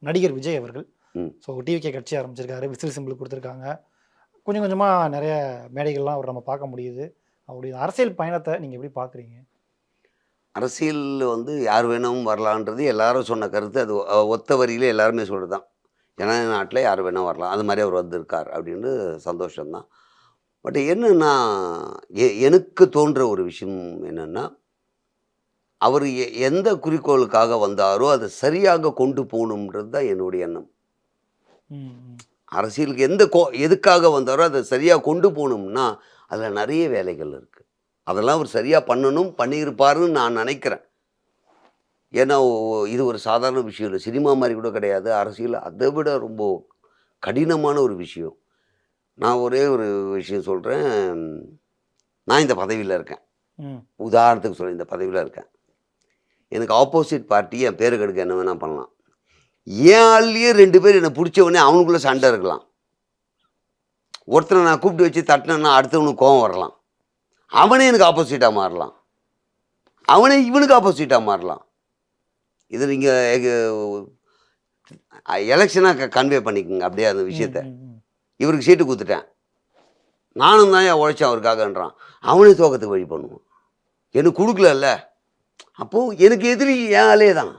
நடிகர் விஜய் அவர்கள். ம். ஸோ டிவிகே கட்சி ஆரம்பிச்சிருக்காரு. விசில் சிம்பிள் கொடுத்துருக்காங்க. கொஞ்சம் கொஞ்சமாக நிறைய மேடைகள்லாம் அவர் நம்ம பார்க்க முடியுது. அவருடைய அரசியல் பயணத்தை நீங்கள் எப்படி பார்க்குறீங்க? அரசியல்ல வந்து யார் வேணும் வரலான்றது எல்லாரும் சொன்ன கருத்து. அது ஒத்த வரியில எல்லாருமே சொல்றது தான். ஜனநாயக நாட்டில யார் வேணா வரலாம். அது மாரி அவர் வந்திருக்கார் அப்படின்னு சந்தோஷம் தான். பட் என்னன்னா, எனக்கு தோன்ற ஒரு விஷயம் என்னன்னா, அவர் எந்த குறிக்கோளுக்காக வந்தாரோ, அத சரியாக கொண்டு போணும்ன்றது தான் என்னுடைய எண்ணம். ம், ம். அரசியலுக்கு எதுக்காக வந்தாரோ, அத சரியா கொண்டு போணும்னா, அதுல நெறைய வேலைகள் இருக்கு. அதெல்லாம் அவர் சரியா பண்ணணும், பண்ணியிருப்பாருன்னு நான் நெனைக்கிறேன். ஏன்னா, இது ஒரு சாதாரண விஷயம் இல்ல. சினிமா மாரி கூட கிடையாது. அரசியல் அத விட ரொம்ப கடினமான ஒரு விஷயம். நான் ஒரே ஒரு விஷயம் சொல்றேன். நான் இந்த பதவியில இருக்கேன். ம். உதாரணத்துக்கு சொல்றேன், இந்த பதவியில இருக்கேன். எனக்கு ஆப்போசிட் பார்ட்டி என் பேர கெடுக்க என்ன வேணா பண்ணலாம். என் ஆள்லயே 2 பேர் என்ன புடிச்சவனே அவனுக்குள்ள சண்டை இருக்கலாம். ஒருத்தனை நான் கூப்பிட்டு வச்சு தட்டினேன்னா, அடுத்தவனுக்கு கோவம் வரலாம். அவனே எனக்கு ஆப்போசிட்டா மாறலாம். அவனே இவனுக்கு ஆப்போசிட்டா மாறலாம். இது நீங்க எலெக்ஷனா கன்வே பண்ணிக்கங்க அப்படியே அந்த விஷயத்த. ம், ம். இவருக்கு சீட்டு குடுத்துட்டேன். நானும் தான் உழைச்சேன் அவருக்காகன்றான். அவனே தோக்கத்துக்கு வழி பண்ணுவான். எனக்கு குடுக்கலல்ல. அப்போ எனக்கு எதிரி என் ஆளே தான்.